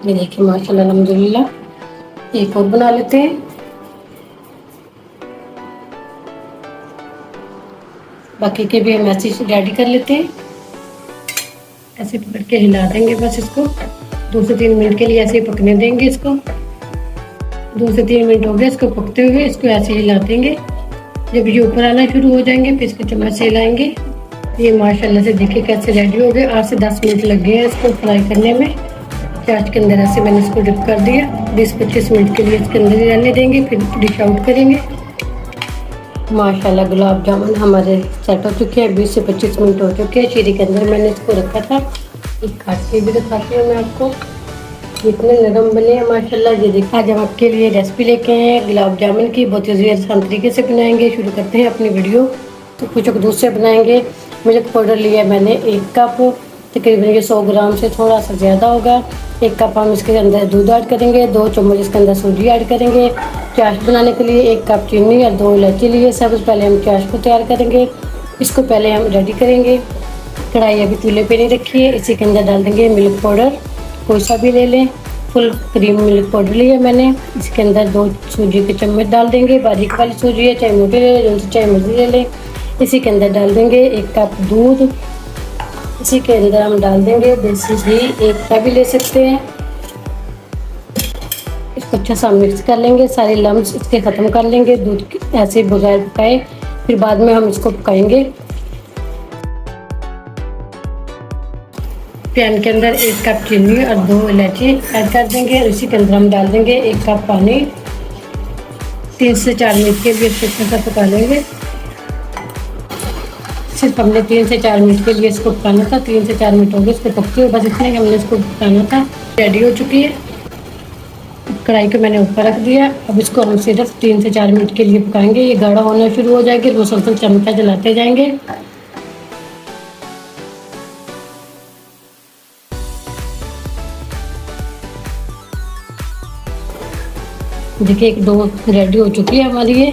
ये देखिए माशाल्लाह अल्हम्दुलिल्लाह। एक और बना लेते हैं। बाकी के भी हम ऐसे रेडी कर लेते हैं। ऐसे पकड़ के हिला देंगे बस इसको 2 से 3 मिनट के लिए ऐसे ही पकने देंगे इसको। 2 से 3 मिनट हो गए इसको पकते हुए। इसको ऐसे ही हिला देंगे। जब ये ऊपर आना शुरू हो जाएंगे फिर इसको चम्मच से हिलाएंगे। ये माशाल्लाह से देखिए कैसे रेडी हो गए। 8 से 10 मिनट लग गए हैं इसको फ्राई करने में। प्याज के अंदर ऐसे मैंने इसको डिप कर दिया। 20-25 मिनट के लिए इसके अंदर ही रहने देंगे, फिर डिश आउट करेंगे। माशाल्लाह गुलाब जामुन हमारे सेट हो चुके हैं। 20 से 25 मिनट हो चुके हैं। शीरी के अंदर मैंने इसको रखा था। एक काट के भी दिखाती हूँ मैं आपको। इतने नरम बने हैं माशाल्लाह। ये देखिए आज हम आपके लिए रेसिपी लेके आए हैं गुलाब जामुन की। बहुत ही आसान तरीके से बनाएंगे। शुरू करते हैं अपनी वीडियो। तो कुछ दूध से बनाएंगे। मिल्क पाउडर लिया मैंने 1 कप, तकरीबन ये 100 ग्राम से थोड़ा सा ज़्यादा होगा। 1 कप हम इसके अंदर दूध ऐड करेंगे। 2 चम्मच इसके अंदर सूजी ऐड करेंगे। चाश बनाने के लिए 1 कप चीनी और 2 इलायची लिए। सबसे पहले हम चाश को तैयार करेंगे। इसको पहले हम रेडी करेंगे। कढ़ाई अभी चूल्हे पे नहीं रखी है। इसी के अंदर डाल देंगे मिल्क पाउडर, कोई सा भी ले लें। फुल क्रीम मिल्क पाउडर लिया मैंने। इसके अंदर 2 सूजी के चम्मच डाल देंगे। बारीक वाली सूजी है, चाहे मोटी ले लें, चाहे मर्जी ले लें। इसी के अंदर डाल देंगे 1 कप दूध। इसी के अंदर हम डाल देंगे देसी घी, 1 कप भी ले सकते हैं। इसको अच्छा सा मिक्स कर लेंगे। सारे लम्स इसके ख़त्म कर लेंगे दूध ऐसे बगैर पकाए। फिर बाद में हम इसको पकाएंगे। पैन के अंदर 1 कप चीनी और 2 इलायची ऐड कर देंगे। और इसी के अंदर हम डाल देंगे 1 कप पानी। 3 से 4 मिनट के लिए इसको अच्छा सा पका लेंगे। सिर्फ हमने 3 से 4 मिनट के लिए इसको पकाना था। 3 से 4 मिनट हो गए इसको पकते हुए, बस इतना ही हमने इसको पकाना था। रेडी हो चुकी है। कढ़ाई को मैंने ऊपर रख दिया। अब इसको हम सिर्फ 3 से 4 मिनट के लिए पकाएंगे। ये गाढ़ा होना शुरू हो जाएगा। मुसलसल चमचा जलाते जाएंगे। देखिए 1 डो रेडी हो चुकी है हमारी ये।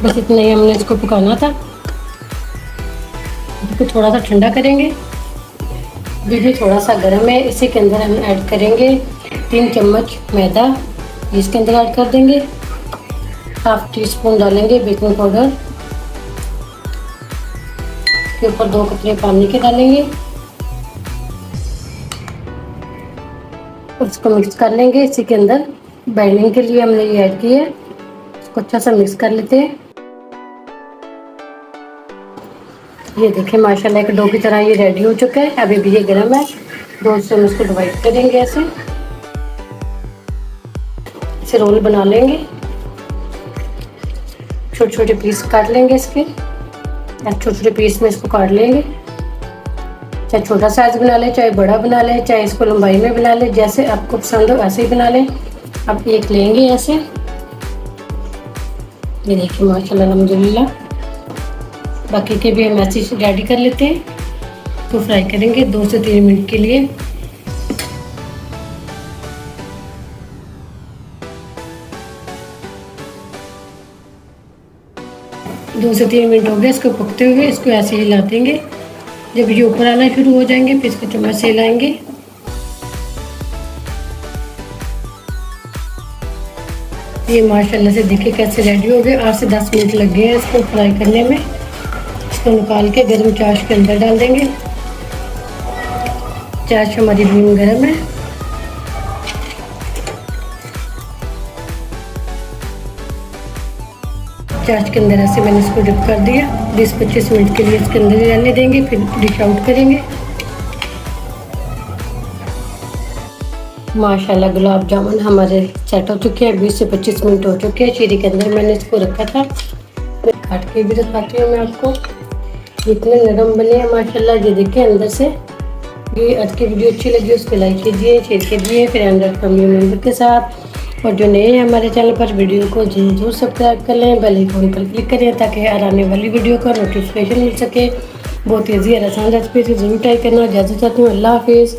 बस इतना ही हमने इसको पकाना था। इसको थोड़ा सा ठंडा करेंगे। ये थोड़ा सा गर्म है। इसी के अंदर हम ऐड करेंगे 3 चम्मच मैदा। इसके अंदर ऐड कर देंगे। 1/2 टीस्पून डालेंगे बेकिंग पाउडर। के ऊपर 2 कतरे पानी के डालेंगे। इसको मिक्स कर लेंगे। इसी के अंदर बाइंडिंग के लिए हमने ये ऐड किया है। इसको अच्छा सा मिक्स कर लेते हैं। ये देखिए माशाल्लाह एक डो की तरह ये रेडी हो चुका है। अभी भी ये गर्म है। 2 से हम इसको डिवाइड करेंगे। ऐसे रोल बना लेंगे। छोटे छोटे पीस काट लेंगे इसके। छोटे छोटे पीस में इसको काट लेंगे। चाहे छोटा साइज बना लें, चाहे बड़ा बना लें, चाहे इसको लंबाई में बना लें, जैसे आपको पसंद हो वैसे ही बना लें। अब एक लेंगे ऐसे। ये देखिए माशाल्लाह अल्हम्दुलिल्लाह। बाकी के भी हम ऐसे रेडी कर लेते हैं। तो फ्राई करेंगे 2 से 3 मिनट के लिए। दो से 3 मिनट हो गए इसको पकते हुए। इसको ऐसे ही हिला देंगे। जब ये ऊपर आना शुरू हो जाएंगे फिर इसको चम्मच से हिलाएंगे। ये माशाल्लाह से देखिए कैसे रेडी हो गए। 8 से 10 मिनट लग गए हैं इसको फ्राई करने में। इसको निकाल के गर्म चाश के अंदर डाल देंगे। चाश हमारी भून गर्म है। चाश के अंदर ऐसे मैंने इसको डिप कर दिया। 20-25 मिनट के लिए इसके अंदर ही रहने देंगे, फिर डिश आउट करेंगे। माशाल्लाह गुलाब जामुन हमारे सेट हो चुके हैं। 20 से 25 मिनट हो चुके हैं। शीरी के अंदर मैंने इसको रखा था। काट के भी दिखाती हूँ मैं आपको। इतने नरम बने हैं माशाल्लाह। ये देखिए अंदर से। ये आज की वीडियो अच्छी लगी उसको लाइक कीजिए, शेयर कीजिए फ्रेंड और फैमिली मेम्बर के साथ। और जो नए हैं हमारे चैनल पर वीडियो को जरूर सब्सक्राइब कर लें। बेल आइकन पर क्लिक करें ताकि हर आने वाली वीडियो का नोटिफिकेशन मिल सके। बहुत ईजी और आसान रेसिपी से जरूर ट्राई करना। इजाज़त चाहती हूँ। अल्लाह हाफिज़।